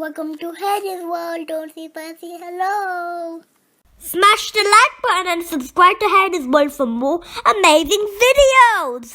Welcome to Harry's World. Don't say fancy hello. Smash the like button and subscribe to Harry's World for more amazing videos.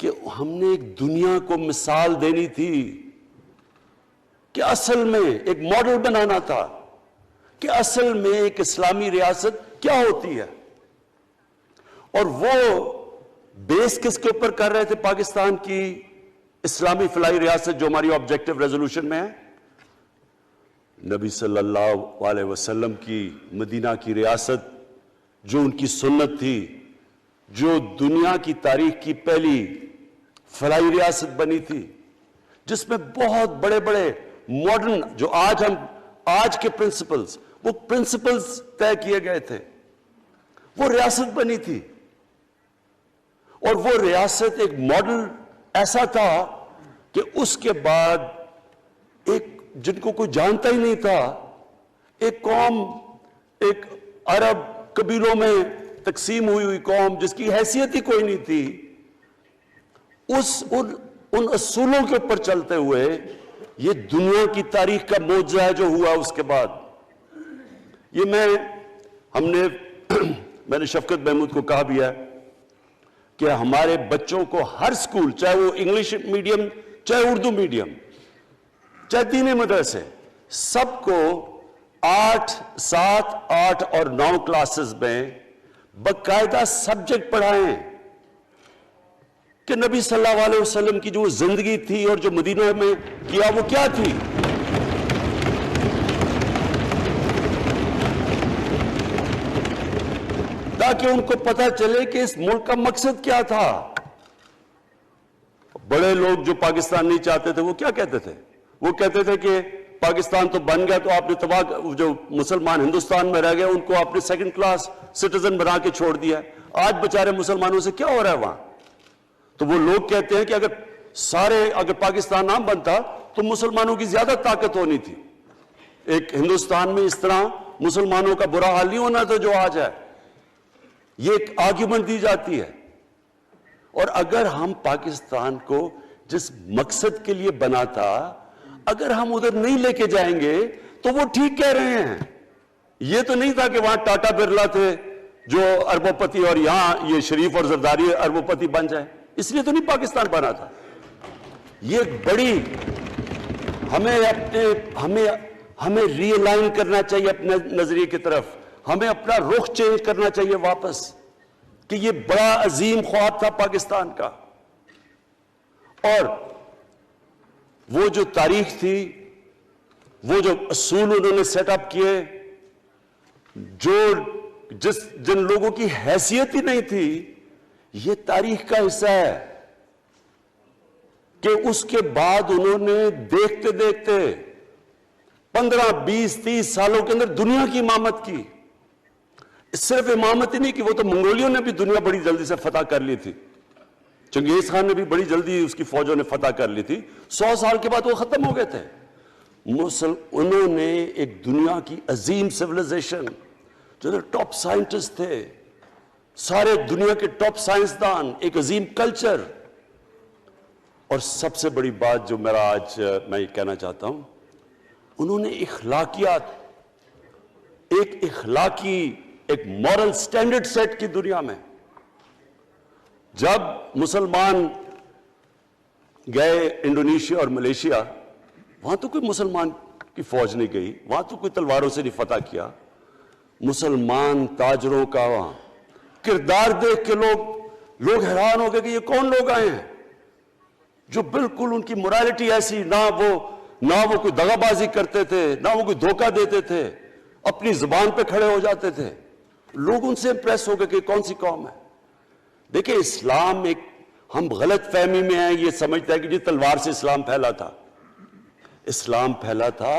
کہ ہم نے ایک دنیا کو مثال دینی تھی کہ اصل میں ایک ماڈل بنانا تھا کہ اصل میں ایک اسلامی ریاست کیا ہوتی ہے. اور وہ بیس کس کے اوپر کر رہے تھے پاکستان کی اسلامی فلاحی ریاست جو ہماری آبجیکٹو ریزولوشن میں ہے؟ نبی صلی اللہ علیہ وسلم کی مدینہ کی ریاست جو ان کی سنت تھی, جو دنیا کی تاریخ کی پہلی فلاحی ریاست بنی تھی, جس میں بہت بڑے بڑے ماڈرن جو آج کے پرنسپلز, وہ پرنسپلز طے کیے گئے تھے, وہ ریاست بنی تھی. اور وہ ریاست ایک ماڈل ایسا تھا کہ اس کے بعد ایک جن کو کوئی جانتا ہی نہیں تھا, ایک قوم, ایک عرب قبیلوں میں تقسیم ہوئی قوم جس کی حیثیت ہی کوئی نہیں تھی, ان اصولوں کے اوپر چلتے ہوئے یہ دنیا کی تاریخ کا معجزہ ہے جو ہوا اس کے بعد. یہ میں نے شفقت محمود کو کہا بھی ہے کہ ہمارے بچوں کو ہر سکول, چاہے وہ انگلش میڈیم, چاہے اردو میڈیم, چاہے دینی مدرسے, سب کو 8, 7, 8 اور 9 کلاسز میں باقاعدہ سبجیکٹ پڑھائیں کہ نبی صلی اللہ علیہ وسلم کی جو زندگی تھی اور جو مدینہ میں کیا وہ کیا تھی. تاکہ ان کو پتہ چلے کہ اس ملک کا مقصد کیا تھا. بڑے لوگ جو پاکستان نہیں چاہتے تھے وہ کیا کہتے تھے؟ وہ کہتے تھے کہ پاکستان تو بن گیا تو آپ نے تباہ, جو مسلمان ہندوستان میں رہ گئے ان کو آپ نے سیکنڈ کلاس سٹیزن بنا کے چھوڑ دیا. آج بیچارے مسلمانوں سے کیا ہو رہا ہے وہاں؟ تو وہ لوگ کہتے ہیں کہ اگر پاکستان نہ بنتا تو مسلمانوں کی زیادہ طاقت ہونی تھی. ایک ہندوستان میں اس طرح مسلمانوں کا برا حال نہیں ہونا تھا جو آج ہے. یہ ایک آرگیومنٹ دی جاتی ہے. اور اگر ہم پاکستان کو جس مقصد کے لیے بنا تھا اگر ہم ادھر نہیں لے کے جائیں گے تو وہ ٹھیک کہہ رہے ہیں. یہ تو نہیں تھا کہ وہاں ٹاٹا برلا تھے جو اربوں پتی اور یہاں یہ شریف اور زرداری اربوں پتی بن جائیں, اس لیے تو نہیں پاکستان بنا تھا. یہ بڑی ہمیں ری الائن کرنا چاہیے اپنے نظریے کی طرف, ہمیں اپنا رخ چینج کرنا چاہیے واپس کہ یہ بڑا عظیم خواب تھا پاکستان کا. اور وہ جو تاریخ تھی, وہ جو اصول انہوں نے سیٹ اپ کیے, جن لوگوں کی حیثیت ہی نہیں تھی, یہ تاریخ کا حصہ ہے کہ اس کے بعد انہوں نے دیکھتے دیکھتے 15, 20, 30 سالوں کے اندر دنیا کی امامت کی. صرف امامت ہی نہیں کہ وہ تو منگولیوں نے بھی دنیا بڑی جلدی سے فتح کر لی تھی, چنگیز خان نے بھی بڑی جلدی اس کی فوجوں نے فتح کر لی تھی, 100 سال کے بعد وہ ختم ہو گئے تھے. انہوں نے ایک دنیا کی عظیم سیویلائزیشن, جو ٹاپ سائنٹسٹ تھے, سارے دنیا کے ٹاپ سائنسدان, ایک عظیم کلچر. اور سب سے بڑی بات جو میرا آج میں یہ کہنا چاہتا ہوں, انہوں نے اخلاقیات, ایک اخلاقی, ایک مورل سٹینڈرڈ سیٹ کی دنیا میں. جب مسلمان گئے انڈونیشیا اور ملیشیا, وہاں تو کوئی مسلمان کی فوج نہیں گئی, وہاں تو کوئی تلواروں سے نہیں فتح کیا. مسلمان تاجروں کا وہاں کردار دیکھ کے لوگ حیران ہو گئے کہ یہ کون لوگ آئے ہیں جو بالکل ان کی morality ایسی, نہ وہ کوئی دغا بازی کرتے تھے, نہ وہ کوئی دھوکہ دیتے تھے, اپنی زبان پہ کھڑے ہو جاتے تھے. لوگ ان سے امپریس ہو گئے کہ کون سی قوم ہے. دیکھیں اسلام ایک, ہم غلط فہمی میں ہیں, یہ سمجھتا ہے کہ جی تلوار سے اسلام پھیلا تھا. اسلام پھیلا تھا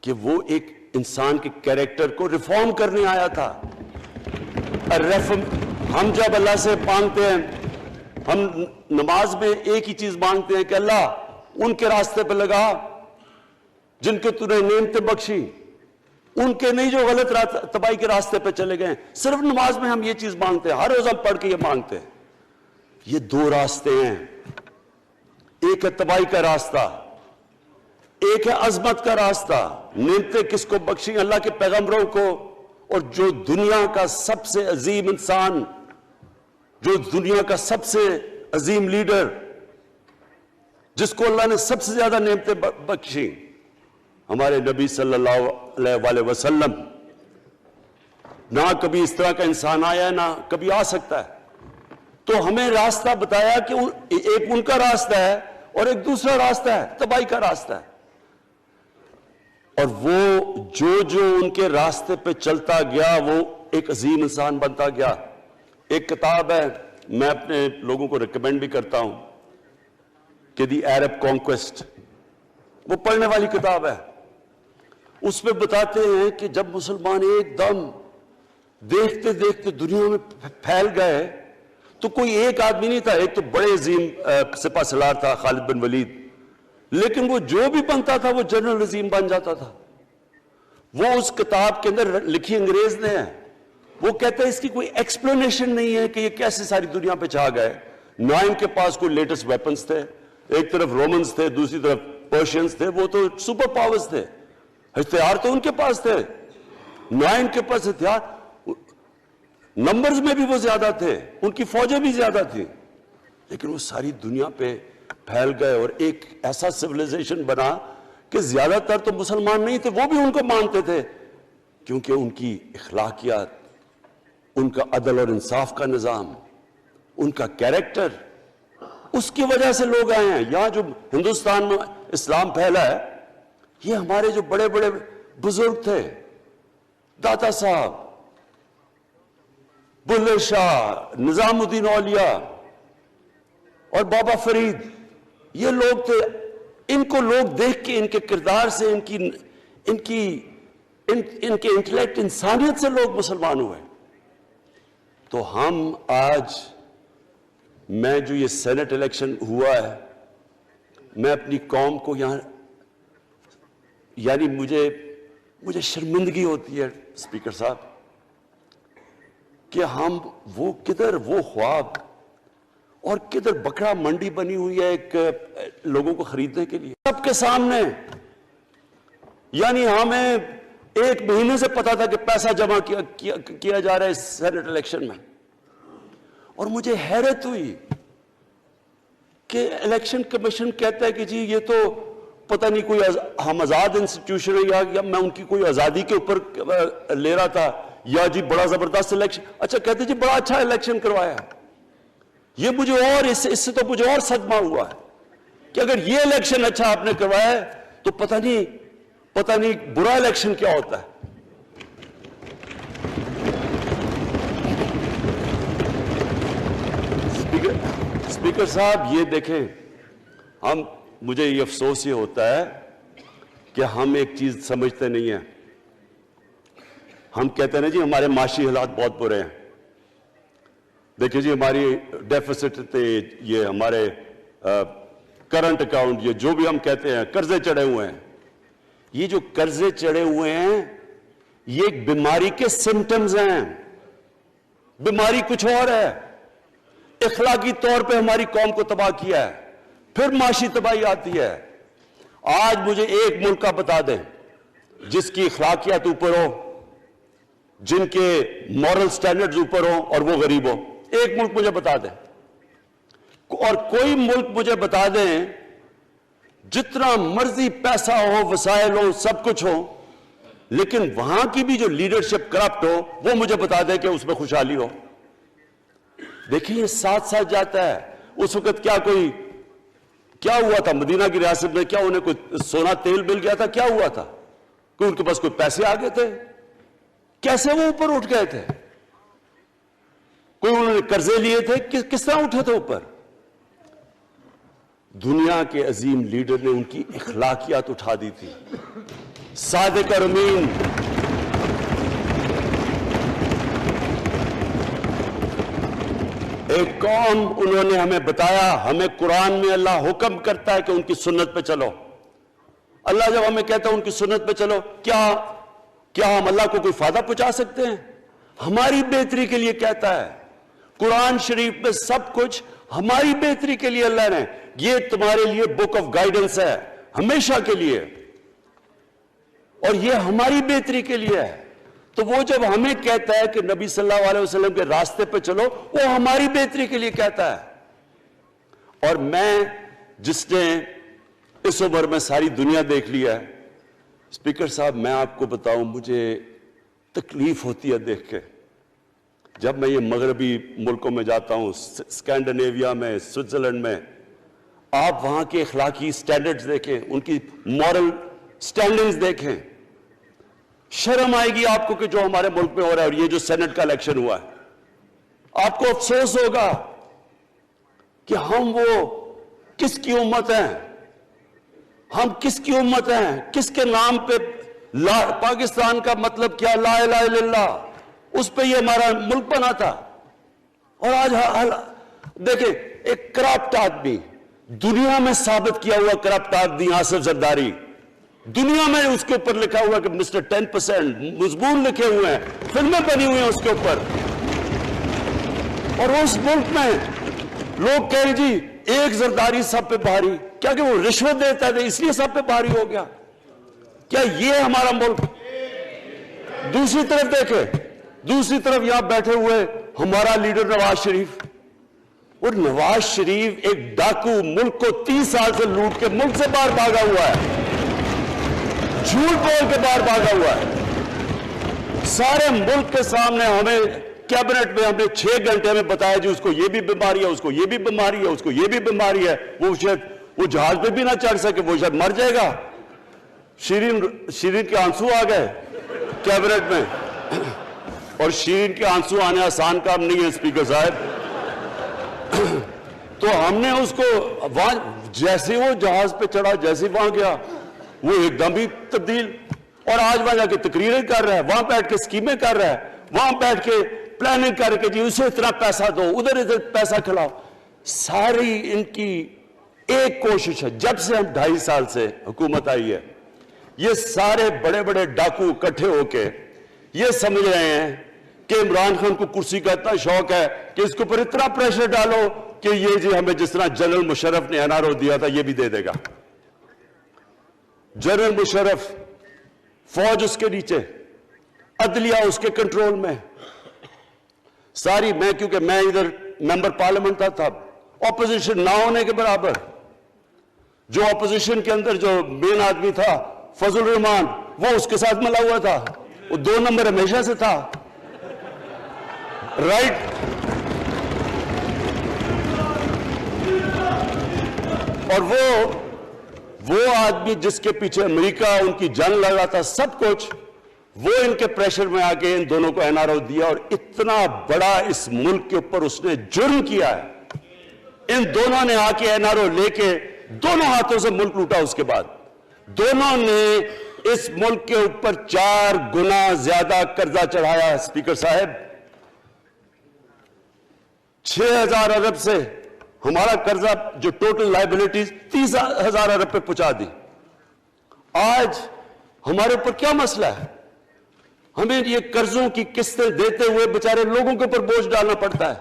کہ وہ ایک انسان کے کیریکٹر کو ریفارم کرنے آیا تھا. ہم جب اللہ سے مانگتے ہیں, ہم نماز میں ایک ہی چیز مانگتے ہیں کہ اللہ ان کے راستے پہ لگا جن کے تو نے نعمتیں بخشی, ان کے نہیں جو غلط تباہی کے راستے پہ چلے گئے. صرف نماز میں ہم یہ چیز مانگتے ہیں, ہر روز ہم پڑھ کے یہ مانگتے ہیں. یہ 2 راستے ہیں, ایک ہے تباہی کا راستہ, ایک ہے عظمت کا راستہ. نعمتیں کس کو بخشی؟ اللہ کے پیغمبروں کو, اور جو دنیا کا سب سے عظیم انسان, جو دنیا کا سب سے عظیم لیڈر جس کو اللہ نے سب سے زیادہ نعمتیں بخشی، ہمارے نبی صلی اللہ علیہ وسلم، نہ کبھی اس طرح کا انسان آیا نہ کبھی آ سکتا ہے، تو ہمیں راستہ بتایا کہ ایک ان کا راستہ ہے اور ایک دوسرا راستہ ہے، تباہی کا راستہ ہے، اور وہ جو ان کے راستے پہ چلتا گیا وہ ایک عظیم انسان بنتا گیا۔ ایک کتاب ہے، میں اپنے لوگوں کو ریکمینڈ بھی کرتا ہوں کہ دی عرب کانکویسٹ، وہ پڑھنے والی کتاب ہے۔ اس میں بتاتے ہیں کہ جب مسلمان ایک دم دیکھتے دیکھتے دنیا میں پھیل گئے تو کوئی ایک آدمی نہیں تھا، ایک تو بڑے عظیم سپہ سالار تھا خالد بن ولید، لیکن وہ جو بھی بنتا تھا وہ جنرل عظیم بن جاتا تھا۔ وہ اس کتاب کے اندر لکھی انگریز نے ہے، وہ کہتا ہے اس کی کوئی ایکسپلینیشن نہیں ہے کہ یہ کیسے ساری دنیا پہ چھا گئے، نہ ان کے پاس کوئی لیٹسٹ ویپنز تھے، ایک طرف رومنز تھے دوسری طرف پرشینز تھے، وہ تو سپر پاورز تھے، ہتھیار تو ان کے پاس تھے، نہ ان کے پاس ہتھیار، نمبرز میں بھی وہ زیادہ تھے، ان کی فوجیں بھی زیادہ تھیں، لیکن وہ ساری دنیا پہ پھیل گئے اور ایک ایسا سیویلائزیشن بنا کہ زیادہ تر تو مسلمان نہیں تھے، وہ بھی ان کو مانتے تھے، کیونکہ ان کی اخلاقیات، ان کا عدل اور انصاف کا نظام، ان کا کیریکٹر، اس کی وجہ سے لوگ آئے ہیں۔ یہاں جو ہندوستان میں اسلام پھیلا ہے، یہ ہمارے جو بڑے بڑے بزرگ تھے، داتا صاحب، بلے شاہ، نظام الدین اولیاء اور بابا فرید، یہ لوگ تھے، ان کو لوگ دیکھ کے ان کے کردار سے، ان کے انٹلیکٹ، انسانیت سے لوگ مسلمان ہوئے۔ تو ہم آج، میں جو یہ سینٹ الیکشن ہوا ہے، میں اپنی قوم کو یہاں، یعنی مجھے شرمندگی ہوتی ہے اسپیکر صاحب کہ ہم وہ خواب اور کدھر بکرا منڈی بنی ہوئی ہے ایک لوگوں کو خریدنے کے لیے سب کے سامنے، یعنی ہمیں ایک مہینے سے پتا تھا کہ پیسہ جمع کیا جا رہا ہے اس سینٹ الیکشن میں، اور مجھے حیرت ہوئی کہ الیکشن کمیشن کہتا ہے کہ جی یہ تو پتہ نہیں کوئی ہم آزاد انسٹیٹیوشن ہے یا میں ان کی کوئی آزادی کے اوپر لے رہا تھا، یا جی بڑا زبردست الیکشن، اچھا کہتے جی بڑا اچھا الیکشن کروایا۔ یہ مجھے اور اس سے تو مجھے اور صدمہ ہوا ہے کہ اگر یہ الیکشن اچھا آپ نے کروایا ہے تو پتہ نہیں برا الیکشن کیا ہوتا ہے۔ اسپیکر صاحب یہ دیکھیں، مجھے یہ افسوس یہ ہوتا ہے کہ ہم ایک چیز سمجھتے نہیں ہیں، ہم کہتے ہیں جی ہمارے معاشی حالات بہت برے ہیں، دیکھیں جی ہماری ڈیفیسٹ تھے، یہ ہمارے کرنٹ اکاؤنٹ، یہ جو بھی ہم کہتے ہیں قرضے چڑھے ہوئے ہیں، یہ جو قرضے چڑھے ہوئے ہیں یہ ایک بیماری کے سمٹمز ہیں، بیماری کچھ اور ہے۔ اخلاقی طور پہ ہماری قوم کو تباہ کیا ہے، پھر معاشی تباہی آتی ہے۔ آج مجھے ایک ملک کا بتا دیں جس کی اخلاقیات اوپر ہو، جن کے مورل سٹینڈرڈز اوپر ہوں اور وہ غریب ہو، ایک ملک مجھے بتا دیں، اور کوئی ملک مجھے بتا دیں جتنا مرضی پیسہ ہو، وسائل ہو، سب کچھ ہو، لیکن وہاں کی بھی جو لیڈرشپ کرپٹ ہو، وہ مجھے بتا دیں کہ اس میں خوشحالی ہو۔ دیکھیں یہ ساتھ ساتھ جاتا ہے۔ اس وقت کیا ہوا تھا مدینہ کی ریاست میں؟ کیا انہیں کوئی سونا تیل مل گیا تھا؟ کیا ہوا تھا؟ کوئی ان کے پاس کوئی پیسے آ گئے تھے؟ کیسے وہ اوپر اٹھ گئے تھے؟ کوئی انہوں نے قرضے لیے تھے؟ کس طرح اٹھے تھے اوپر؟ دنیا کے عظیم لیڈر نے ان کی اخلاقیات اٹھا دی تھی، صادق اور امین۔ ایک قوم انہوں نے ہمیں بتایا، ہمیں قرآن میں اللہ حکم کرتا ہے کہ ان کی سنت پہ چلو۔ اللہ جب ہمیں کہتا ہے ان کی سنت پہ چلو، کیا ہم اللہ کو کوئی فائدہ پہنچا سکتے ہیں؟ ہماری بہتری کے لیے کہتا ہے قرآن شریف میں، سب کچھ ہماری بہتری کے لیے اللہ نے، یہ تمہارے لیے بک آف گائیڈنس ہے ہمیشہ کے لیے، اور یہ ہماری بہتری کے لیے ہے۔ تو وہ جب ہمیں کہتا ہے کہ نبی صلی اللہ علیہ وسلم کے راستے پہ چلو، وہ ہماری بہتری کے لیے کہتا ہے۔ اور میں جس نے اس عمر میں ساری دنیا دیکھ لیا ہے، اسپیکر صاحب میں آپ کو بتاؤں مجھے تکلیف ہوتی ہے دیکھ کے، جب میں یہ مغربی ملکوں میں جاتا ہوں، اسکینڈینیویا میں، سوئٹزرلینڈ میں، آپ وہاں کے اخلاقی سٹینڈرڈز دیکھیں، ان کی مورل سٹینڈنگز دیکھیں، شرم آئے گی آپ کو کہ جو ہمارے ملک میں ہو رہا ہے، اور یہ جو سینٹ کا الیکشن ہوا ہے، آپ کو افسوس ہوگا کہ ہم وہ کس کی امت ہیں، ہم کس کی امت ہیں، کس کے نام پہ پاکستان کا مطلب کیا، لا الہ الا اللہ، اس پہ یہ ہمارا ملک بنا تھا۔ اور آج دیکھیں ایک کرپٹ آدمی، دنیا میں ثابت کیا ہوا کرپٹ آدمی آصف زرداری، دنیا میں اس کے اوپر لکھا ہوا کہ مسٹر 10%، مضمون لکھے ہوئے ہیں، فلمیں بنی ہوئی ہیں اس کے اوپر، اور اس ملک میں لوگ کہیں جی ایک زرداری سب پہ بھاری، کیا کہ وہ رشوت دیتا ہے اس لیے سب پہ بھاری ہو گیا؟ کیا یہ ہمارا ملک؟ دوسری طرف دیکھیں، دوسری طرف یہاں بیٹھے ہوئے ہمارا لیڈر نواز شریف، اور نواز شریف ایک ڈاکو، ملک کو 30 سال سے لوٹ کے ملک سے باہر بھاگا ہوا ہے، جھوٹ بول کے باہر بھاگا ہوا ہے، سارے ملک کے سامنے ہمیں کیبنٹ میں ہم نے 6 گھنٹے میں بتایا جی اس کو یہ بھی بیماری ہے، اس کو یہ بھی بیماری ہے، اس کو یہ بھی بیماری ہے، وہ شاید وہ جہاز پہ بھی نہ چڑھ سکے، وہ شاید مر جائے گا۔ شیرین کے آنسو آ گئے کیبنٹ میں، اور شیرین کے آنسو آنے آسان کام نہیں ہے اسپیکر صاحب، تو ہم نے اس کو وہاں جیسے وہ جہاز پہ چڑھا، جیسے وہاں گیا وہ ایک دم ہی تبدیل، اور آج وہاں جا کے تقریریں کر رہا ہے، وہاں بیٹھ کے اسکیمیں کر رہا ہے، وہاں بیٹھ کے پلاننگ کر کے جی اسے اتنا پیسہ دو، ادھر ادھر پیسہ کھلاؤ۔ ساری ان کی ایک کوشش ہے، جب سے ہم 2.5 سال سے حکومت آئی ہے، یہ سارے بڑے بڑے ڈاکو اکٹھے ہو کے یہ سمجھ رہے ہیں کہ عمران خان کو کرسی کا اتنا شوق ہے کہ اس کے اوپر اتنا پریشر ڈالو کہ یہ جی ہمیں جس طرح جنرل مشرف نے این آر او دیا تھا یہ بھی دے دے گا۔ جنرل مشرف، فوج اس کے نیچے، عدلیہ اس کے کنٹرول میں، ساری میں کیونکہ میں ادھر ممبر پارلیمنٹ تھا اپوزیشن نہ ہونے کے برابر، جو اپوزیشن کے اندر جو مین آدمی تھا فضل الرحمان وہ اس کے ساتھ ملا ہوا تھا، وہ 2 نمبر ہمیشہ سے تھا، رائٹ؟ اور وہ آدمی جس کے پیچھے امریکہ ان کی جان لگا تھا سب کچھ، وہ ان کے پریشر میں آ کے ان دونوں کو این آر او دیا، اور اتنا بڑا اس ملک کے اوپر اس نے جرم کیا ہے، ان دونوں نے آ کے این آر او لے کے دونوں ہاتھوں سے ملک لوٹا، اس کے بعد دونوں نے اس ملک کے اوپر 4 گنا زیادہ قرضہ چڑھایا۔ اسپیکر صاحب 6,000 ارب سے ہمارا قرضہ جو ٹوٹل لائبلٹیز 30,000 ارب پہ پہنچا دی۔ آج ہمارے اوپر کیا مسئلہ ہے؟ ہمیں یہ قرضوں کی قسطیں دیتے ہوئے بیچارے لوگوں کے اوپر بوجھ ڈالنا پڑتا ہے۔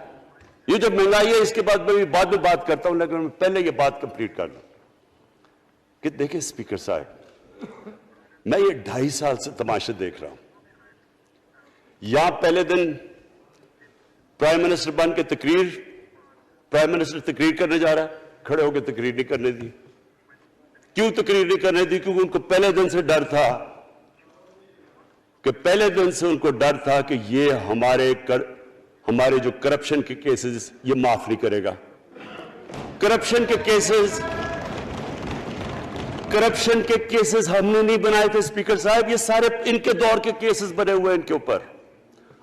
یہ جو مہنگائی ہے اس کے بعد میں بعد میں بات کرتا ہوں، لیکن پہلے یہ بات کمپلیٹ کر لوں کہ دیکھیں اسپیکر صاحب، میں یہ 2.5 سال سے تماشے دیکھ رہا ہوں۔ یہاں پہلے دن پرائم منسٹر بن کے پرائم منسٹر تقریر کرنے جا رہا ہے، کھڑے ہو کے تقریر نہیں کرنے دی۔ کیوں تقریر نہیں کرنے دی؟ کیونکہ ان کو پہلے دن سے ڈر تھا کہ یہ ہمارے جو کرپشن کے کیسز یہ معاف نہیں کرے گا۔ کرپشن کے کیسز ہم نے نہیں بنائے تھے اسپیکر صاحب، یہ سارے ان کے دور کے کیسز بنے ہوئے ان کے اوپر۔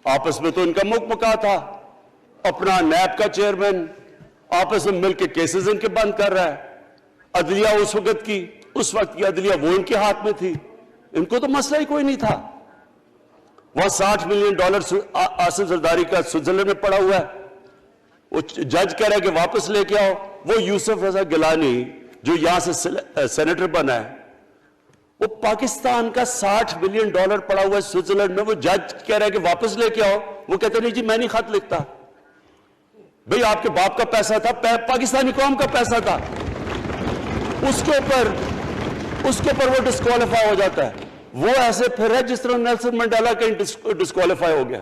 آپس میں تو ان کا مکہ تھا، اپنا نیب کا چیئرمین آپس میں مل کے کیسز ان کے بند کر رہا ہے۔ عدلیہ اس وقت کی عدلیہ وہ ان کے ہاتھ میں تھی، ان کو تو مسئلہ ہی کوئی نہیں تھا۔ وہاں $60 ملین آصف زرداری کا سوئٹزرلینڈ میں پڑا ہوا ہے، وہ جج کہہ رہا ہے کہ واپس لے کے آؤ۔ وہ یوسف رضا گیلانی جو یہاں سے سینیٹر بنا ہے، وہ پاکستان کا $60 ملین پڑا ہوا ہے سوئٹزرلینڈ میں، وہ جج کہہ رہا ہے کہ واپس لے کے آؤ، وہ کہتے نہیں جی میں نہیں خط لکھتا۔ بھئی آپ کے باپ کا پیسہ تھا، پاکستانی قوم کا پیسہ تھا، اس کے اوپر وہ ڈسکوالیفائی ہو جاتا ہے۔ وہ ایسے پھر ہے جس طرح نیلسن منڈیلا کا ڈسکوالیفائی ہو گیا۔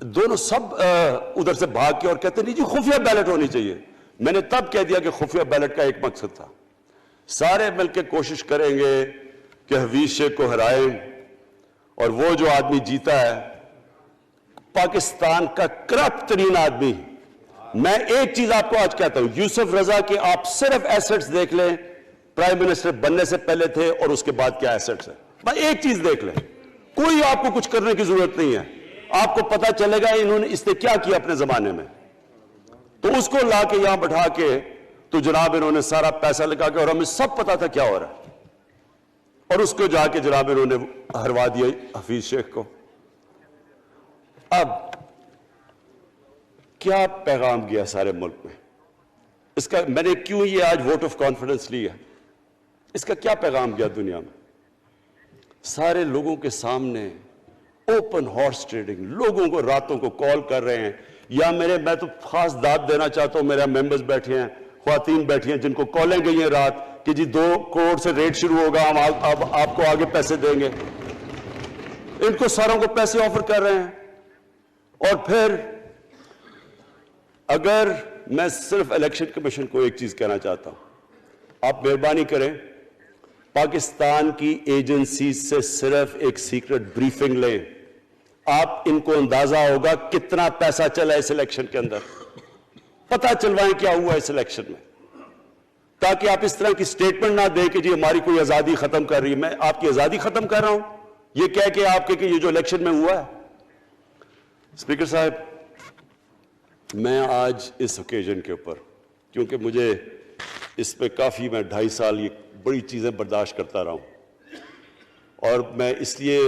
دونوں سب ادھر سے بھاگ کے اور کہتے نہیں جی خفیہ بیلٹ ہونی چاہیے. میں نے تب کہہ دیا کہ خفیہ بیلٹ کا ایک مقصد تھا, سارے مل کے کوشش کریں گے کہ حفیظ شیخ کو ہرائیں, اور وہ جو آدمی جیتا ہے پاکستان کا کرپٹ ترین آدمی. میں ایک چیز آپ کو آج کہتا ہوں, یوسف رضا کے آپ صرف ایسٹس دیکھ لیں, پرائم منسٹر بننے سے پہلے تھے اور اس کے بعد کیا ایسٹس ہیں, بس ایک چیز دیکھ لیں, کوئی آپ کو کچھ کرنے کی ضرورت نہیں ہے, آپ کو پتا چلے گا انہوں نے اس نے کیا کیا اپنے زمانے میں. تو اس کو لا کے یہاں بٹھا کے تو جناب انہوں نے سارا پیسہ لگا کے, اور ہمیں سب پتا تھا کیا ہو رہا ہے, اور اس کو جا کے جناب انہوں نے ہروا دیا حفیظ شیخ کو. اب کیا پیغام گیا سارے ملک میں اس کا, میں نے کیوں یہ آج ووٹ آف کانفیڈنس لی ہے, اس کا کیا پیغام گیا دنیا میں؟ سارے لوگوں کے سامنے اوپن ہارس ٹریڈنگ, لوگوں کو راتوں کو کال کر رہے ہیں, یا میں تو خاص داد دینا چاہتا ہوں, میرے ممبرز بیٹھے ہیں, خواتین بیٹھی ہیں جن کو کالیں گئی ہیں رات کہ جی 2 کروڑ سے ریٹ شروع ہوگا, ہم اب آپ کو آگے پیسے دیں گے. ان کو ساروں کو پیسے آفر کر رہے ہیں. اور پھر اگر میں صرف الیکشن کمیشن کو ایک چیز کہنا چاہتا ہوں, آپ مہربانی کریں پاکستان کی ایجنسی سے صرف ایک سیکرٹ بریفنگ لیں, آپ ان کو اندازہ ہوگا کتنا پیسہ چلا اس الیکشن کے اندر, پتہ چلوائیں کیا ہوا اس الیکشن میں, تاکہ آپ اس طرح کی سٹیٹمنٹ نہ دیں کہ جی ہماری کوئی آزادی ختم کر رہی ہے. میں آپ کی آزادی ختم کر رہا ہوں یہ کہہ کے آپ کے کہ یہ جو الیکشن میں ہوا ہے. اسپیکر صاحب, میں آج اس اوکیزن کے اوپر, کیونکہ مجھے اس پہ کافی, میں 2.5 سال یہ بڑی چیزیں برداشت کرتا رہا ہوں, اور میں اس لیے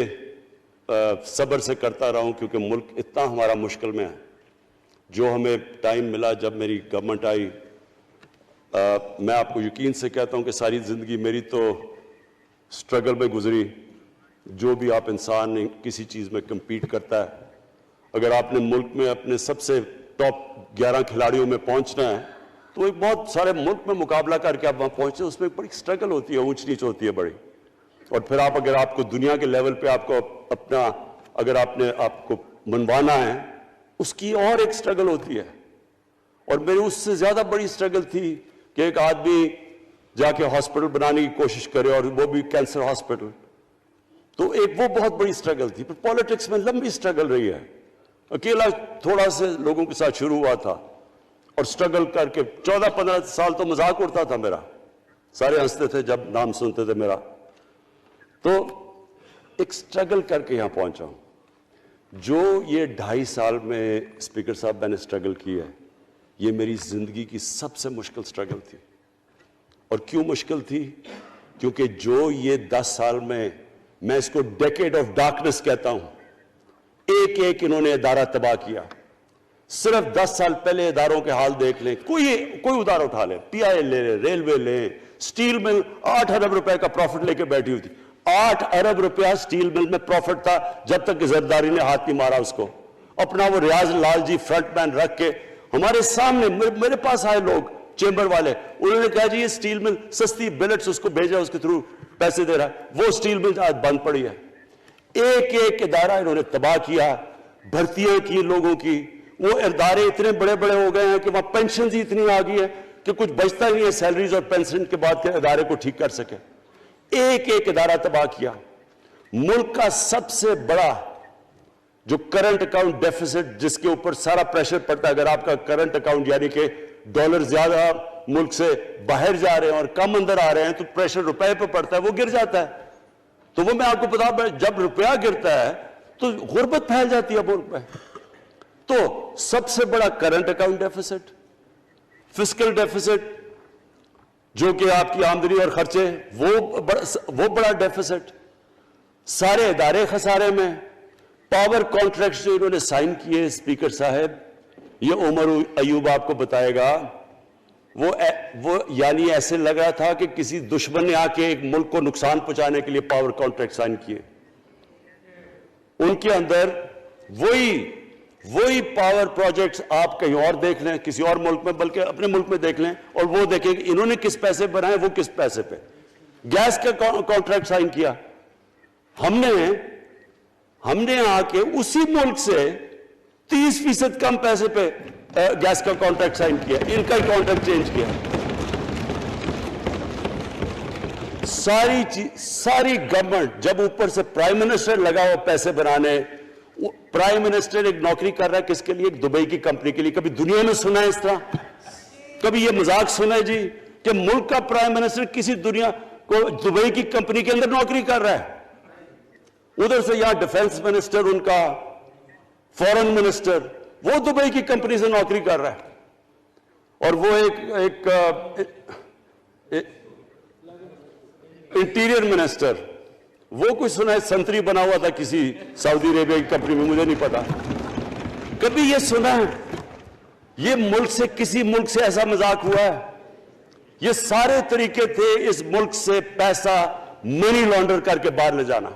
صبر سے کرتا رہا ہوں کیونکہ ملک اتنا ہمارا مشکل میں ہے. جو ہمیں ٹائم ملا جب میری گورنمنٹ آئی, میں آپ کو یقین سے کہتا ہوں کہ ساری زندگی میری تو سٹرگل میں گزری. جو بھی آپ انسان کسی چیز میں کمپیٹ کرتا ہے, اگر آپ نے ملک میں اپنے سب سے ٹاپ 11 کھلاڑیوں میں پہنچنا ہے تو ایک بہت سارے ملک میں مقابلہ کر کے آپ وہاں پہنچتے ہیں, اس میں ایک بڑی سٹرگل ہوتی ہے, اونچ نیچ ہوتی ہے بڑی. اور پھر اگر آپ کو دنیا کے لیول پہ آپ کو اپنا, اگر آپ کو منوانا ہے, اس کی اور ایک سٹرگل ہوتی ہے. اور میری اس سے زیادہ بڑی سٹرگل تھی کہ ایک آدمی جا کے ہاسپٹل بنانے کی کوشش کرے, اور وہ بھی کینسر ہاسپٹل, تو ایک وہ بہت بڑی سٹرگل تھی. پھر پالیٹکس میں لمبی سٹرگل رہی ہے, اکیلا تھوڑا سے لوگوں کے ساتھ شروع ہوا تھا, اور سٹرگل کر کے 14-15 سال تو مذاق اڑتا تھا میرا, سارے ہنستے تھے جب نام سنتے تھے میرا. تو ایک سٹرگل کر کے یہاں پہنچا ہوں. جو یہ 2.5 سال میں اسپیکر صاحب میں نے سٹرگل کی ہے, یہ میری زندگی کی سب سے مشکل سٹرگل تھی. اور کیوں مشکل تھی؟ کیونکہ جو یہ 10 سال میں اس کو ڈیکیڈ آف ڈارکنس کہتا ہوں, ایک ایک انہوں نے ادارہ تباہ کیا. صرف 10 سال پہلے اداروں کے حال دیکھ لیں, کوئی ادارہ اٹھا لیں, پی آئی لے لیں, ریلوے لیں, سٹیل مل 8 ارب روپے کا پروفٹ لے کے بیٹھی ہوئی تھی. 8 ارب روپیہ سٹیل مل میں پروفٹ تھا جب تک کہ زرداری نے ہاتھ نہیں مارا اس کو. اپنا وہ ریاض لال جی فرنٹ مین رکھ کے ہمارے سامنے, میرے پاس آئے لوگ چیمبر والے, انہوں نے کہا جی یہ سٹیل مل سستی بلٹس اس کو بھیجا, اس کے تھرو پیسے دے رہا ہے. وہ سٹیل مل آج بند پڑی ہے. ایک ایک ادارہ انہوں نے تباہ کیا, بھرتیاں کی لوگوں کی. وہ ادارے اتنے بڑے بڑے ہو گئے ہیں کہ وہاں پینشنز اتنی آ گئی ہے کہ کچھ بچتا نہیں ہے سیلریز اور پینشن کے بعد کے ادارے کو ٹھیک کر سکے. ایک ایک ادارہ تباہ کیا. ملک کا سب سے بڑا جو کرنٹ اکاؤنٹ ڈیفیسٹ, جس کے اوپر سارا پریشر پڑتا ہے, اگر آپ کا کرنٹ اکاؤنٹ یعنی کہ ڈالر زیادہ ملک سے باہر جا رہے ہیں اور کم اندر آ رہے ہیں تو پریشر روپے پہ پڑتا ہے, وہ گر جاتا ہے. تو وہ میں آپ کو بتا, جب روپیہ گرتا ہے تو غربت پھیل جاتی ہے ملک میں. تو سب سے بڑا current account deficit, fiscal deficits جو کہ آپ کی آمدنی اور خرچے, وہ بڑا ڈیفیسٹ. سارے ادارے خسارے میں. پاور کانٹریکٹس جو انہوں نے سائن کیے اسپیکر صاحب, یہ عمر ایوب آپ کو بتائے گا, وہ یعنی ایسے لگ رہا تھا کہ کسی دشمن نے آ کے ایک ملک کو نقصان پہنچانے کے لیے پاور کانٹریکٹ سائن کیے. ان کے اندر وہی پاور پروجیکٹس آپ کہیں اور دیکھ لیں, کسی اور ملک میں, بلکہ اپنے ملک میں دیکھ لیں, اور وہ دیکھیں کہ انہوں نے کس پیسے بنائے, وہ کس پیسے پہ. گیس کا کانٹریکٹ سائن کیا ہم نے آ کے اسی ملک سے 30% کم پیسے پہ گیس کا کانٹریکٹ سائن کیا, ان کا ہی کانٹریکٹ چینج کیا. ساری گورنمنٹ, جب اوپر سے پرائم منسٹر لگا ہوا پیسے بنانے, پرائم منسٹر ایک نوکری کر رہا ہے کس کے لیے؟ ایک دبئی کی کمپنی کے لیے. کبھی دنیا میں سنا ہے اس طرح؟ کبھی یہ مذاق سنا ہے جی کہ ملک کا پرائم منسٹر کسی دنیا کو دبئی کی کمپنی کے اندر نوکری کر رہا ہے؟ ادھر سے یہاں ڈیفنس منسٹر, ان کا فورن منسٹر, وہ دبئی کی کمپنی سے نوکری کر رہا ہے. اور وہ ایک انٹیریئر منسٹر, وہ کوئی سنا ہے سنتری بنا ہوا تھا کسی سعودی عربیہ کی کمپنی میں, مجھے نہیں پتا. کبھی یہ سنا ہے یہ ملک سے, کسی ملک سے ایسا مذاق ہوا ہے؟ یہ سارے طریقے تھے اس ملک سے پیسہ منی لانڈر کر کے باہر لے جانا.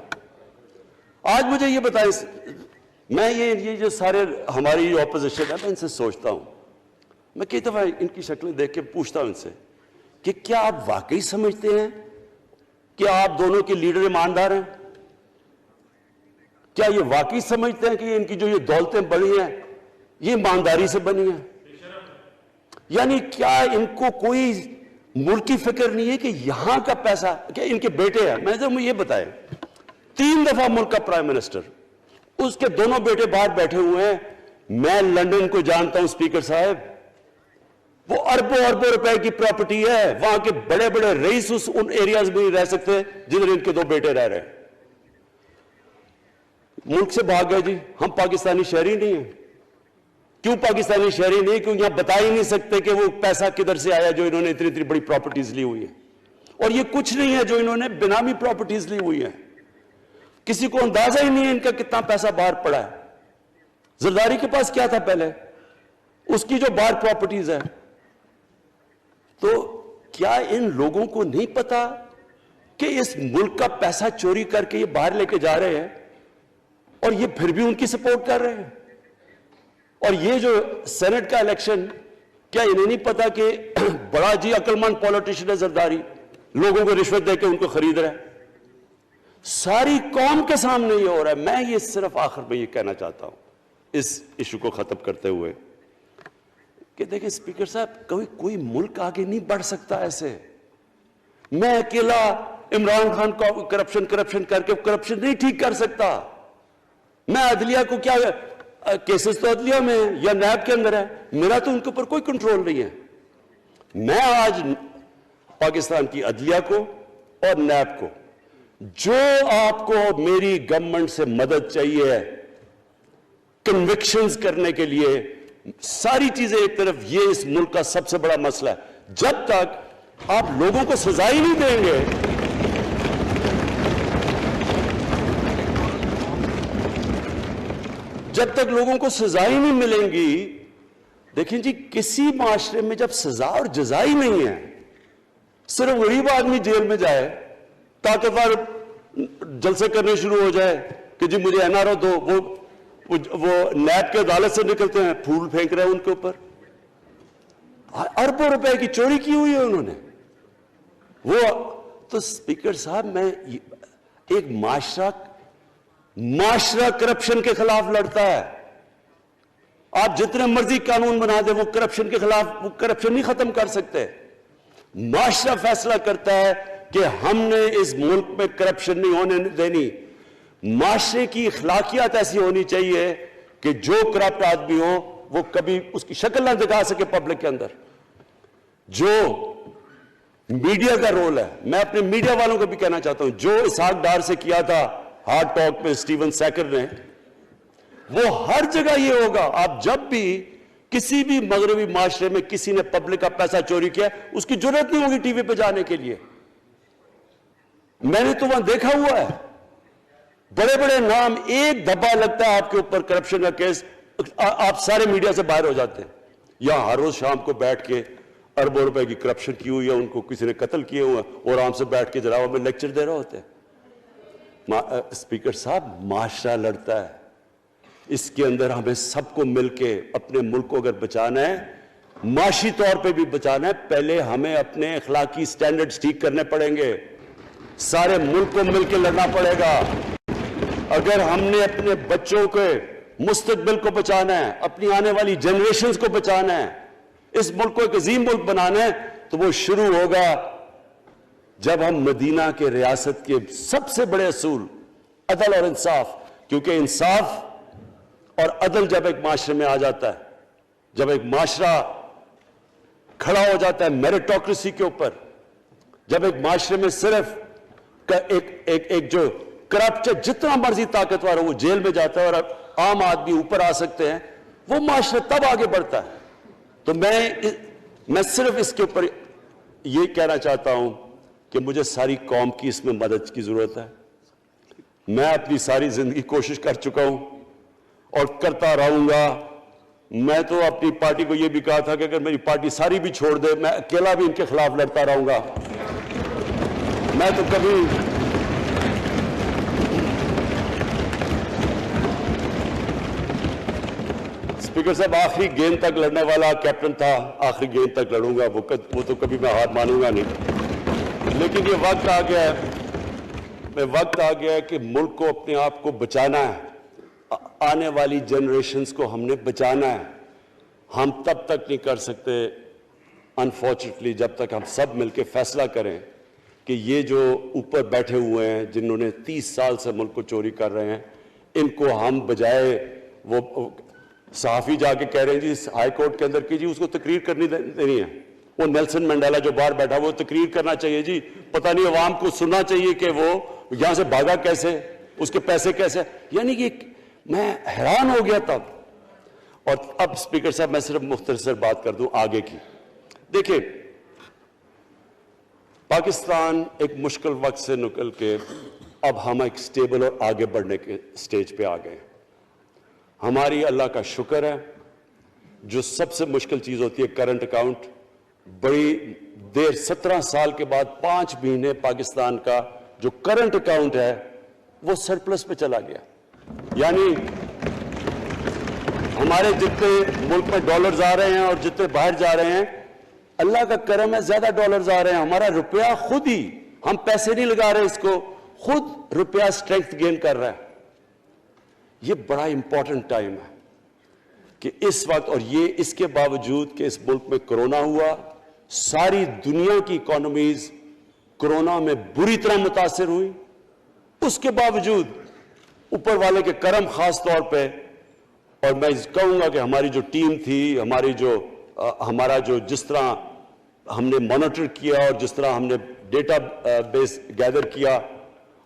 آج مجھے یہ بتائیں, میں یہ جو سارے ہماری اپوزیشن ہے, میں ان سے سوچتا ہوں, میں کئی دفعہ ان کی شکلیں دیکھ کے پوچھتا ہوں ان سے کہ کیا آپ واقعی سمجھتے ہیں کہ آپ دونوں کے لیڈر ایماندار ہیں؟ کیا یہ واقعی سمجھتے ہیں کہ ان کی جو یہ دولتیں بڑی ہیں یہ ایمانداری سے بنی ہیں؟ یعنی کیا ان کو کوئی ملک کی فکر نہیں ہے کہ یہاں کا پیسہ, کیا ان کے بیٹے ہیں؟ میں یہ بتائیں, 3 دفعہ ملک کا پرائم منسٹر, اس کے دونوں بیٹے باہر بیٹھے ہوئے ہیں. میں لندن کو جانتا ہوں اسپیکر صاحب, وہ اربوں اربوں روپے کی پراپرٹی ہے. وہاں کے بڑے بڑے رئیس ان ایریاز میں نہیں رہ سکتے جدھر ان کے 2 بیٹے رہ رہے ہیں. ملک سے بھاگ گئے جی. ہم پاکستانی شہری نہیں ہیں. کیوں پاکستانی شہری نہیں؟ کیوں یہاں بتا ہی نہیں سکتے کہ وہ پیسہ کدھر سے آیا جو انہوں نے اتنی بڑی پراپرٹیز لی ہوئی ہیں. اور یہ کچھ نہیں ہے جو انہوں نے بنامی پراپرٹیز لی ہوئی ہیں. کسی کو اندازہ ہی نہیں ہے ان کا کتنا پیسہ باہر پڑا ہے. زرداری کے پاس کیا تھا پہلے, اس کی جو باہر پراپرٹیز ہے. تو کیا ان لوگوں کو نہیں پتا کہ اس ملک کا پیسہ چوری کر کے یہ باہر لے کے جا رہے ہیں اور یہ پھر بھی ان کی سپورٹ کر رہے ہیں؟ اور یہ جو سینٹ کا الیکشن, کیا انہیں نہیں پتا کہ بڑا جی عقل مند پولیٹیشن ہے زرداری, لوگوں کو رشوت دے کے ان کو خرید رہا ہے. ساری قوم کے سامنے یہ ہو رہا ہے. میں یہ صرف آخر میں یہ کہنا چاہتا ہوں اس ایشو کو ختم کرتے ہوئے کہ دیکھیں اسپیکر صاحب, کوئی ملک آگے نہیں بڑھ سکتا ایسے. میں اکیلا عمران خان کو کرپشن کر کے کرپشن نہیں ٹھیک کر سکتا. میں عدلیہ کو کیا, کیسز تو عدلیہ میں یا نیب کے اندر ہے, میرا تو ان کے اوپر کوئی کنٹرول نہیں ہے. میں آج پاکستان کی عدلیہ کو اور نیب کو, جو آپ کو میری گورنمنٹ سے مدد چاہیے کنوکشنز کرنے کے لیے, ساری چیزیں ایک طرف, یہ اس ملک کا سب سے بڑا مسئلہ ہے. جب تک آپ لوگوں کو سزا ہی نہیں دیں گے, جب تک لوگوں کو سزا ہی نہیں ملیں گی. دیکھیں جی, کسی معاشرے میں جب سزا اور جزا ہی نہیں ہے, صرف غریب آدمی جیل میں جائے, طاقتور جلسے کرنے شروع ہو جائے کہ جی مجھے این آر او دو, وہ نیب کے عدالت سے نکلتے ہیں, پھول پھینک رہے ہیں ان کے اوپر. اربوں روپے کی چوری کی ہوئی ہے انہوں نے. وہ تو اسپیکر صاحب, میں ایک معاشرہ کرپشن کے خلاف لڑتا ہے. آپ جتنے مرضی قانون بنا دیں, وہ کرپشن کے خلاف, وہ کرپشن نہیں ختم کر سکتے. معاشرہ فیصلہ کرتا ہے کہ ہم نے اس ملک میں کرپشن نہیں ہونے دینی. معاشرے کی اخلاقیات ایسی ہونی چاہیے کہ جو کرپٹ آدمی ہو وہ کبھی اس کی شکل نہ دکھا سکے پبلک کے اندر. جو میڈیا کا رول ہے, میں اپنے میڈیا والوں کو بھی کہنا چاہتا ہوں, جو اسحاق ڈار سے کیا تھا ہارٹ ٹاک میں اسٹیون سیکر نے, وہ ہر جگہ یہ ہوگا. آپ جب بھی کسی بھی مغربی معاشرے میں کسی نے پبلک کا پیسہ چوری کیا, اس کی جرات نہیں ہوگی ٹی وی پہ جانے کے لیے. میں نے تو وہاں دیکھا ہوا ہے, بڑے بڑے نام, ایک دھبا لگتا ہے آپ کے اوپر کرپشن کا کیس, آپ سارے میڈیا سے باہر ہو جاتے ہیں. یہاں ہر روز شام کو بیٹھ کے اربوں روپے کی کرپشن کی ہوئی ہے, ان کو کسی نے قتل کیے ہوئے ہیں, اور آرام سے بیٹھ کے جراوہ میں لیکچر دے رہے ہوتے ہیں. اسپیکر صاحب, معاشرہ لڑتا ہے. اس کے اندر ہمیں سب کو مل کے اپنے ملک کو اگر بچانا ہے, معاشی طور پہ بھی بچانا ہے, پہلے ہمیں اپنے اخلاقی سٹینڈرڈز ٹھیک کرنے پڑیں گے. سارے ملک کو مل کے لڑنا پڑے گا. اگر ہم نے اپنے بچوں کے مستقبل کو بچانا ہے, اپنی آنے والی جنریشنز کو بچانا ہے, اس ملک کو ایک عظیم ملک بنانا ہے, تو وہ شروع ہوگا جب ہم مدینہ کے ریاست کے سب سے بڑے اصول عدل اور انصاف, کیونکہ انصاف اور عدل جب ایک معاشرے میں آ جاتا ہے, جب ایک معاشرہ کھڑا ہو جاتا ہے میریٹوکریسی کے اوپر, جب ایک معاشرے میں صرف ایک جو کرپٹ جتنا مرضی طاقتور ہو وہ جیل میں جاتا ہے اور عام آدمی اوپر آ سکتے ہیں, وہ معاشرہ تب آگے بڑھتا ہے. تو میں صرف اس کے اوپر یہ کہنا چاہتا ہوں کہ مجھے ساری قوم کی اس میں مدد کی ضرورت ہے. میں اپنی ساری زندگی کوشش کر چکا ہوں اور کرتا رہوں گا. میں تو اپنی پارٹی کو یہ بھی کہا تھا کہ اگر میری پارٹی ساری بھی چھوڑ دے, میں اکیلا بھی ان کے خلاف لڑتا رہوں گا. میں تو کبھی اسپیکر صاحب آخری گیند تک لڑنے والا کیپٹن تھا, آخری گیند تک لڑوں گا, وہ تو کبھی میں ہار مانوں گا نہیں. لیکن یہ وقت آ گیا ہے کہ ملک کو اپنے آپ کو بچانا ہے, آنے والی جنریشنز کو ہم نے بچانا ہے. ہم تب تک نہیں کر سکتے انفارچونیٹلی جب تک ہم سب مل کے فیصلہ کریں کہ یہ جو اوپر بیٹھے ہوئے ہیں جنہوں نے 30 سال سے ملک کو چوری کر رہے ہیں, ان کو ہم بجائے وہ صحافی جا کے کہہ رہے ہیں جی ہائی کورٹ کے اندر کی جی اس کو تقریر کرنی دینی ہے, وہ نیلسن منڈیلا جو باہر بیٹھا وہ تقریر کرنا چاہیے جی, پتہ نہیں عوام کو سننا چاہیے کہ وہ یہاں سے بھاگا کیسے, اس کے پیسے کیسے. یعنی کہ میں حیران ہو گیا تب. اور اب اسپیکر صاحب میں صرف مختصر بات کر دوں آگے کی. دیکھیں پاکستان ایک مشکل وقت سے نکل کے اب ہم ایک سٹیبل اور آگے بڑھنے کے سٹیج پہ آ گئے. ہماری اللہ کا شکر ہے, جو سب سے مشکل چیز ہوتی ہے کرنٹ اکاؤنٹ, بڑی دیر 17 سال کے بعد 5 مہینے پاکستان کا جو کرنٹ اکاؤنٹ ہے وہ سرپلس پہ چلا گیا. یعنی ہمارے جتنے ملک میں ڈالرز آ رہے ہیں اور جتنے باہر جا رہے ہیں, اللہ کا کرم ہے زیادہ ڈالرز آ رہے ہیں. ہمارا روپیہ خود ہی, ہم پیسے نہیں لگا رہے اس کو, خود روپیہ اسٹرینتھ گین کر رہا ہے. یہ بڑا امپورٹنٹ ٹائم ہے کہ اس وقت, اور یہ اس کے باوجود کہ اس ملک میں کرونا ہوا, ساری دنیا کی اکانومیز کرونا میں بری طرح متاثر ہوئی, اس کے باوجود اوپر والے کے کرم خاص طور پہ. اور میں کہوں گا کہ ہماری جو ٹیم تھی, ہمارا جو جس طرح ہم نے مانیٹر کیا اور جس طرح ہم نے ڈیٹا بیس گیدر کیا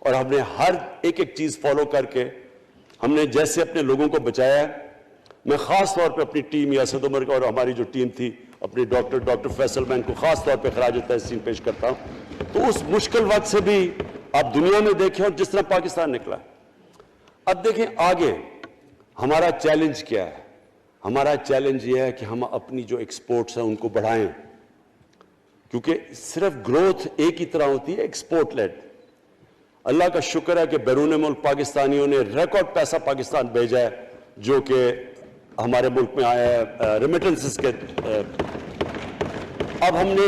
اور ہم نے ہر ایک چیز فالو کر کے ہم نے جیسے اپنے لوگوں کو بچایا ہے. میں خاص طور پہ اپنی ٹیم یاسد عمر کا اور ہماری جو ٹیم تھی اپنے ڈاکٹر فیصل میں ان کو خاص طور پہ خراج تحسین پیش کرتا ہوں. تو اس مشکل وقت سے بھی آپ دنیا میں دیکھیں اور جس طرح پاکستان نکلا. اب دیکھیں آگے ہمارا چیلنج کیا ہے. ہمارا چیلنج یہ ہے کہ ہم اپنی جو ایکسپورٹس ہیں ان کو بڑھائیں, کیونکہ صرف گروتھ ایک ہی طرح ہوتی ہے ایکسپورٹ لیڈ. اللہ کا شکر ہے کہ بیرون ملک پاکستانیوں نے ریکارڈ پیسہ پاکستان بھیجا ہے جو کہ ہمارے ملک میں آیا ہے ریمیٹنسز کے. اب ہم نے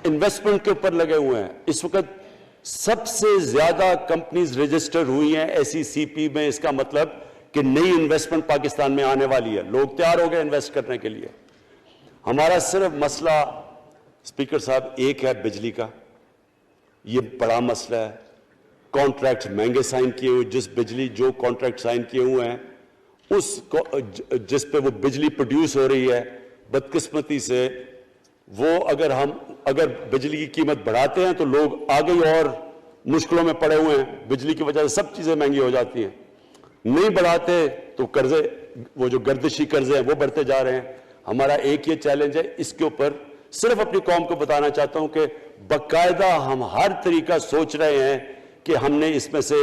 انویسٹمنٹ کے اوپر لگے ہوئے ہیں. اس وقت سب سے زیادہ کمپنیز رجسٹر ہوئی ہیں SECP میں. اس کا مطلب کہ نئی انویسٹمنٹ پاکستان میں آنے والی ہے, لوگ تیار ہو گئے انویسٹ کرنے کے لیے. ہمارا صرف مسئلہ اسپیکر صاحب ایک ہے بجلی کا. یہ بڑا مسئلہ ہے. کانٹریکٹ مہنگے سائن کیے ہوئے, جو کانٹریکٹ سائن کیے ہوئے ہیں جس پہ وہ بجلی پروڈیوس ہو رہی ہے, بدقسمتی سے وہ اگر بجلی کی قیمت بڑھاتے ہیں تو لوگ آگے اور مشکلوں میں پڑے ہوئے ہیں. بجلی کی وجہ سے سب چیزیں مہنگی ہو جاتی ہیں. نہیں بڑھاتے تو قرضے, وہ جو گردشی قرضے ہیں وہ بڑھتے جا رہے ہیں. ہمارا ایک یہ چیلنج ہے. اس کے اوپر صرف اپنی قوم کو بتانا چاہتا ہوں کہ باقاعدہ ہم ہر طریقہ سوچ رہے ہیں کہ ہم نے اس میں سے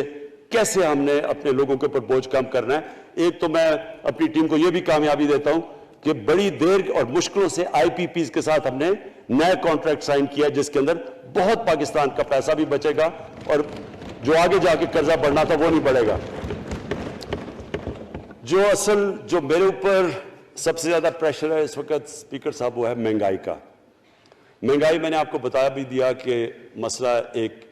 کیسے ہم نے اپنے لوگوں کے اوپر بوجھ کم کرنا ہے. ایک تو میں اپنی ٹیم کو یہ بھی کامیابی دیتا ہوں کہ بڑی دیر اور مشکلوں سے IPPs کے ساتھ ہم نے نئے کانٹریکٹ سائن کیا جس کے اندر بہت پاکستان کا پیسہ بھی بچے گا اور جو آگے جا کے قرضہ بڑھنا تھا وہ نہیں بڑھے گا. جو میرے اوپر سب سے زیادہ پریشر ہے اس وقت اسپیکر صاحب وہ ہے مہنگائی کا. مہنگائی میں نے آپ کو بتا بھی دیا کہ مسئلہ ایک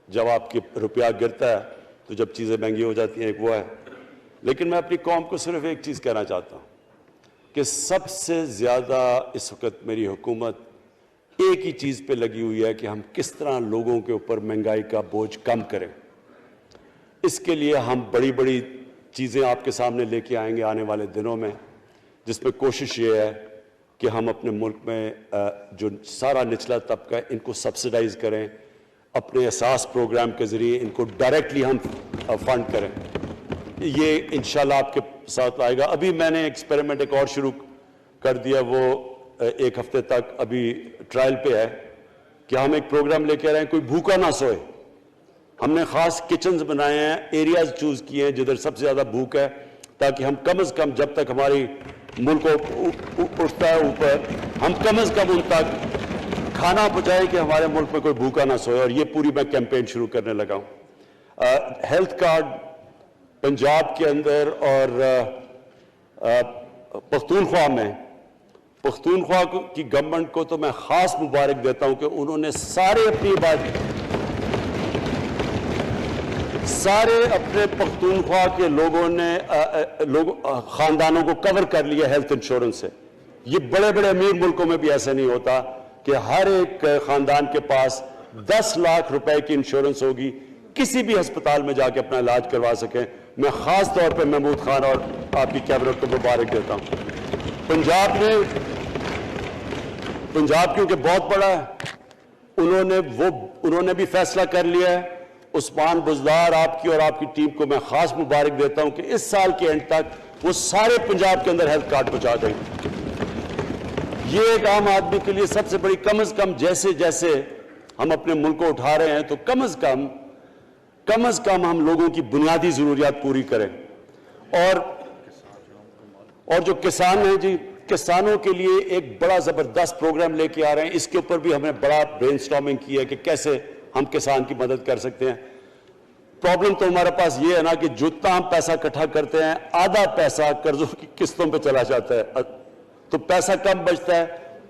جب آپ کے روپیہ گرتا ہے تو جب چیزیں مہنگی ہو جاتی ہیں ایک وہ ہے. لیکن میں اپنی قوم کو صرف ایک چیز کہنا چاہتا ہوں کہ سب سے زیادہ اس وقت میری حکومت ایک ہی چیز پہ لگی ہوئی ہے کہ ہم کس طرح لوگوں کے اوپر مہنگائی کا بوجھ کم کریں. اس کے لیے ہم بڑی بڑی چیزیں آپ کے سامنے لے کے آئیں گے آنے والے دنوں میں, جس میں کوشش یہ ہے کہ ہم اپنے ملک میں جو سارا نچلا طبقہ ہے ان کو سبسڈائز کریں, اپنے اساس پروگرام کے ذریعے ان کو ڈائریکٹلی ہم فنڈ کریں. یہ انشاءاللہ آپ کے ساتھ آئے گا. ابھی میں نے ایکسپیریمنٹ ایک اور شروع کر دیا, وہ ایک ہفتے تک ابھی ٹرائل پہ ہے کہ ہم ایک پروگرام لے کے آ رہے ہیں کوئی بھوکا نہ سوئے. ہم نے خاص کچنز بنائے ہیں, ایریاز چوز کیے ہیں جدھر سب سے زیادہ بھوک ہے, تاکہ ہم کم از کم جب تک ہماری ملک اٹھتا ہے اوپر, ہم کم از کم ان تک کھانا پہنچائیں کہ ہمارے ملک میں کوئی بھوکا نہ سوئے. اور یہ پوری میں کیمپین شروع کرنے لگا ہوں. ہیلتھ کارڈ پنجاب کے اندر اور پختونخوا میں, پختونخوا کی گورنمنٹ کو تو میں خاص مبارک دیتا ہوں کہ انہوں نے سارے اپنے پختونخوا کے لوگوں نے خاندانوں کو کور کر لیا ہیلتھ انشورنس سے. یہ بڑے بڑے امیر ملکوں میں بھی ایسا نہیں ہوتا کہ ہر ایک خاندان کے پاس 10 لاکھ روپے کی انشورنس ہوگی, کسی بھی ہسپتال میں جا کے اپنا علاج کروا سکیں. میں خاص طور پہ محمود خان اور آپ کی کیبنٹ کو مبارک دیتا ہوں. پنجاب کیونکہ بہت بڑا ہے, انہوں نے بھی فیصلہ کر لیا ہے. عثمان بزدار آپ کی اور آپ کی ٹیم کو میں خاص مبارک دیتا ہوں کہ اس سال کے اینڈ تک وہ سارے پنجاب کے اندر ہیلتھ کارڈ پہنچا دیں گے. یہ ایک عام آدمی کے لیے سب سے بڑی, کم از کم جیسے جیسے ہم اپنے ملک کو اٹھا رہے ہیں تو کم از کم ہم لوگوں کی بنیادی ضروریات پوری کریں. اور جو کسان ہیں جی, کسانوں کے لیے ایک بڑا زبردست پروگرام لے کے آ رہے ہیں. اس کے اوپر بھی ہمیں بڑا برین سٹارمنگ کی ہے کہ کیسے ہم کسان کی مدد کر سکتے ہیں. پرابلم تو ہمارے پاس یہ ہے نا کہ جتنا ہم پیسہ اکٹھا کرتے ہیں آدھا پیسہ قرضوں کی قسطوں پہ چلا جاتا ہے, تو پیسہ کم بچتا ہے.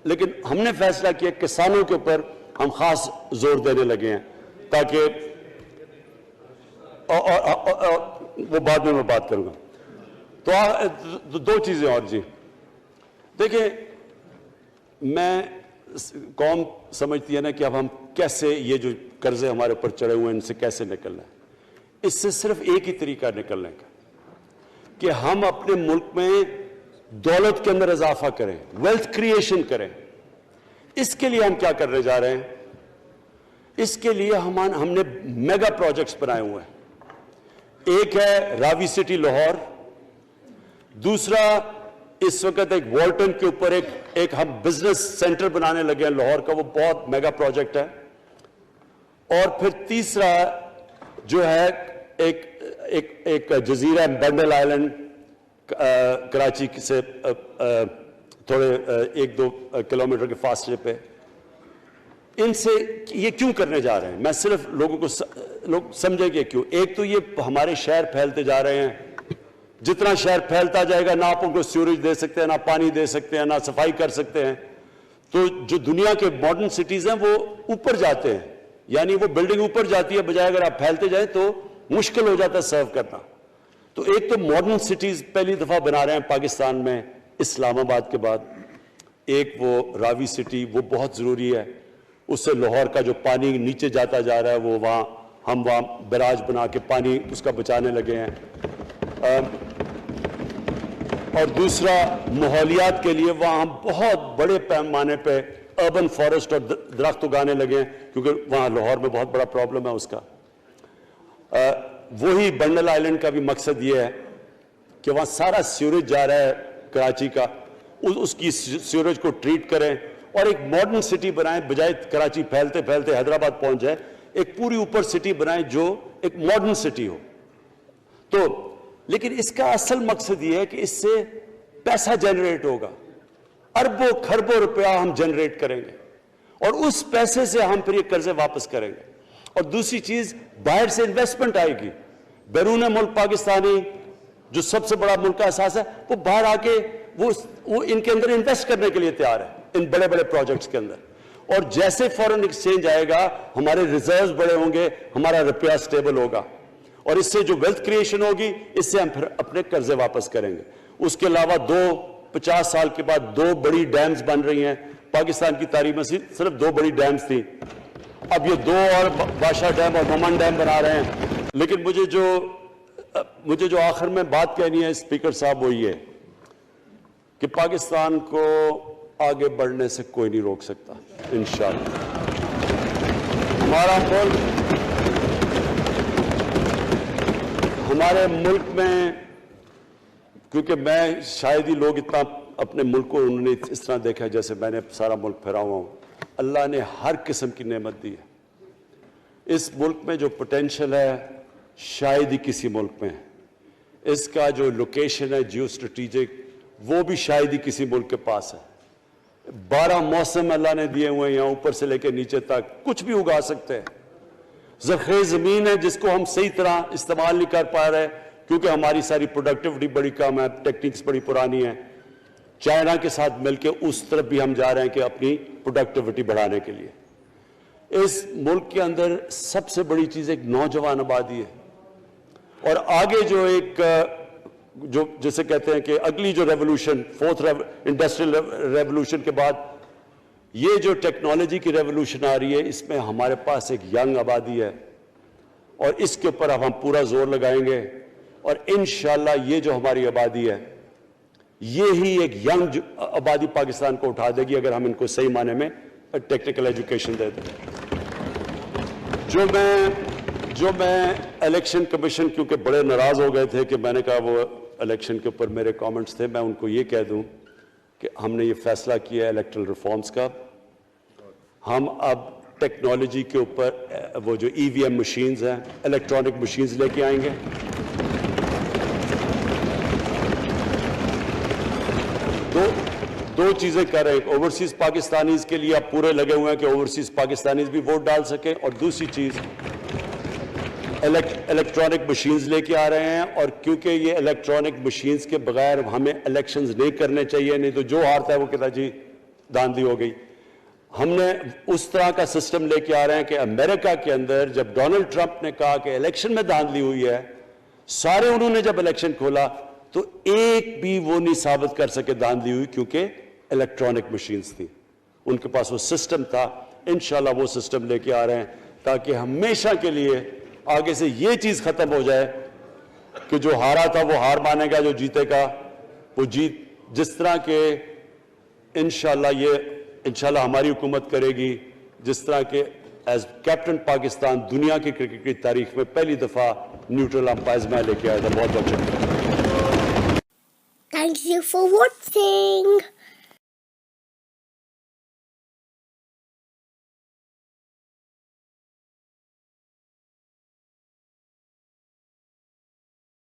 لیکن ہم نے فیصلہ کیا کسانوں کے اوپر ہم خاص زور دینے لگے ہیں, تاکہ وہ بعد میں بات کروں گا. تو 2 چیزیں اور جی. دیکھیں, میں قوم سمجھتی ہے نا کہ اب ہم کیسے یہ جو قرضے ہمارے اوپر چڑھے ہوئے ہیں ان سے کیسے نکلنا ہے. اس سے صرف ایک ہی طریقہ نکلنے کا کہ ہم اپنے ملک میں دولت کے اندر اضافہ کریں, ویلتھ کریشن کریں. اس کے لیے ہم کیا کرنے جا رہے ہیں؟ اس کے لیے ہم نے میگا پروجیکٹس بنائے ہوئے ہیں. ایک ہے راوی سٹی لاہور, دوسرا اس وقت ایک والٹن کے اوپر ایک ہم بزنس سینٹر بنانے لگے ہیں لاہور کا, وہ بہت میگا پروجیکٹ ہے. اور پھر تیسرا جو ہے ایک جزیرہ بنڈل آئلینڈ کراچی سے تھوڑے 1-2 کلومیٹر کے فاصلے پہ. ان سے یہ کیوں کرنے جا رہے ہیں, میں صرف لوگ سمجھیں کہ کیوں. ایک تو یہ ہمارے شہر پھیلتے جا رہے ہیں, جتنا شہر پھیلتا جائے گا نہ آپ ان کو سیوریج دے سکتے ہیں, نہ پانی دے سکتے ہیں, نہ صفائی کر سکتے ہیں. تو جو دنیا کے ماڈرن سٹیز ہیں وہ اوپر جاتے ہیں, یعنی وہ بلڈنگ اوپر جاتی ہے, بجائے اگر آپ پھیلتے جائیں تو مشکل ہو جاتا ہے سرو کرنا. تو ایک تو ماڈرن سٹیز پہلی دفعہ بنا رہے ہیں پاکستان میں اسلام آباد کے بعد. ایک وہ راوی سٹی, وہ بہت ضروری ہے. اس سے لاہور کا جو پانی نیچے جاتا جا رہا ہے وہ ہم وہاں بیراج بنا کے پانی اس کا بچانے لگے ہیں. اور دوسرا ماحولیات کے لیے وہاں ہم بہت بڑے پیمانے پہ اربن فارسٹ اور درخت اگانے لگے ہیں, کیونکہ وہاں لاہور میں بہت بڑا پرابلم ہے اس کا. وہی بنڈل آئلینڈ کا بھی مقصد یہ ہے کہ وہاں سارا سیوریج جا رہا ہے کراچی کا, اس کی سیوریج کو ٹریٹ کریں اور ایک ماڈرن سٹی بنائیں, بجائے کراچی پھیلتے پھیلتے حیدرآباد پہنچ جائے, ایک پوری اوپر سٹی بنائیں جو ایک ماڈرن سٹی ہو. تو لیکن اس کا اصل مقصد یہ ہے کہ اس سے پیسہ جنریٹ ہوگا, اربوں کھربوں روپیہ ہم جنریٹ کریں گے, اور اس پیسے سے ہم پھر یہ قرضے واپس کریں گے. اور دوسری چیز, باہر سے انویسٹمنٹ آئے گی. بیرون ملک پاکستانی جو سب سے بڑا ملک کا احساس ہے, وہ باہر آ کے وہ ان کے اندر انویسٹ کرنے کے لیے تیار ہے, ان بڑے بڑے پروجیکٹس کے اندر. اور جیسے فورن ایکسچینج آئے گا, ہمارے ریزروز بڑے ہوں گے, ہمارا روپیہ سٹیبل ہوگا. اور اس سے جو ویلتھ کریشن ہوگی اس سے ہم پھر اپنے قرضے واپس کریں گے. اس کے علاوہ 50 سال کے بعد 2 بڑی ڈیمز بن رہی ہیں. پاکستان کی تاریخ میں صرف 2 بڑی ڈیمز تھیں, اب یہ 2 اور بادشاہ ڈیم اور ممن ڈیم بنا رہے ہیں. لیکن مجھے جو آخر میں بات کہنی ہے اسپیکر صاحب وہ یہ کہ پاکستان کو آگے بڑھنے سے کوئی نہیں روک سکتا انشاءاللہ. ہمارے ملک میں, کیونکہ میں شاید ہی لوگ اتنا اپنے ملک کو انہوں نے اس طرح دیکھا ہے جیسے میں نے سارا ملک پھیرا ہوا ہوں. اللہ نے ہر قسم کی نعمت دی ہے. اس ملک میں جو پوٹینشل ہے شاید ہی کسی ملک میں ہے. اس کا جو لوکیشن ہے جیو اسٹریٹجک وہ بھی شاید ہی کسی ملک کے پاس ہے. 12 موسم اللہ نے دیے ہوئے ہیں, یہاں اوپر سے لے کے نیچے تک کچھ بھی اگا سکتے ہیں. زرخیز زمین ہے جس کو ہم صحیح طرح استعمال نہیں کر پا رہے کیونکہ ہماری ساری پروڈکٹیوٹی بڑی کم ہے, ٹیکنیکس بڑی پرانی ہیں. چائنا کے ساتھ مل کے اس طرف بھی ہم جا رہے ہیں کہ اپنی پروڈکٹیوٹی بڑھانے کے لیے. اس ملک کے اندر سب سے بڑی چیز ایک نوجوان آبادی ہے. اور آگے جو جسے کہتے ہیں کہ اگلی جو ریولوشن, 4th انڈسٹریل ریولوشن کے بعد یہ جو ٹیکنالوجی کی ریولوشن آ رہی ہے, اس میں ہمارے پاس ایک ینگ آبادی ہے اور اس کے اوپر اب ہم پورا زور لگائیں گے. اور انشاءاللہ یہ جو ہماری آبادی ہے یہی ایک ینگ آبادی پاکستان کو اٹھا دے گی اگر ہم ان کو صحیح معنی میں ٹیکنیکل ایجوکیشن دے دیں. جو میں الیکشن کمیشن, کیونکہ بڑے ناراض ہو گئے تھے کہ میں نے کہا وہ الیکشن کے اوپر میرے کامنٹس تھے, میں ان کو یہ کہہ دوں کہ ہم نے یہ فیصلہ کیا ہے الیکٹرل ریفارمز کا. ہم اب ٹیکنالوجی کے اوپر وہ جو EVM مشینز ہیں, الیکٹرانک مشینز لے کے آئیں گے. دو چیزیں کر رہے ہیں. اوورسیز پاکستانیز کے لیے آپ پورے لگے ہوئے ہیں کہ اوورسیز پاکستانیز بھی ووٹ ڈال سکیں, اور دوسری چیز الیکٹرانک مشینز لے کے آ رہے ہیں. اور کیونکہ یہ الیکٹرانک مشینز کے بغیر ہمیں الیکشنز نہیں کرنے چاہیے, نہیں تو جو ہارتا ہے وہ کہتا جی داندلی ہو گئی. ہم نے اس طرح کا سسٹم لے کے آ رہے ہیں کہ امریکہ کے اندر جب ڈونلڈ ٹرمپ نے کہا کہ الیکشن میں داندلی ہوئی ہے, سارے انہوں نے جب الیکشن کھولا تو ایک بھی وہ نہیں ثابت کر سکے داندلی ہوئی کیونکہ الیکٹرانک مشینز تھی, ان کے پاس وہ سسٹم تھا. انشاءاللہ وہ سسٹم لے کے آ رہے ہیں تاکہ ہمیشہ کے لیے آگے سے یہ چیز ختم ہو جائے کہ جو ہارا تھا وہ ہار مانے گا, جو جیتے گا وہ جیت. جس طرح کہ انشاءاللہ ہماری حکومت کرے گی, جس طرح کہ ایز کیپٹن پاکستان دنیا کی کرکٹ کی تاریخ میں پہلی دفعہ نیوٹرل امپائرز میں لے کے آیا تھا. بہت بہت شکریہ. Thank you for watching.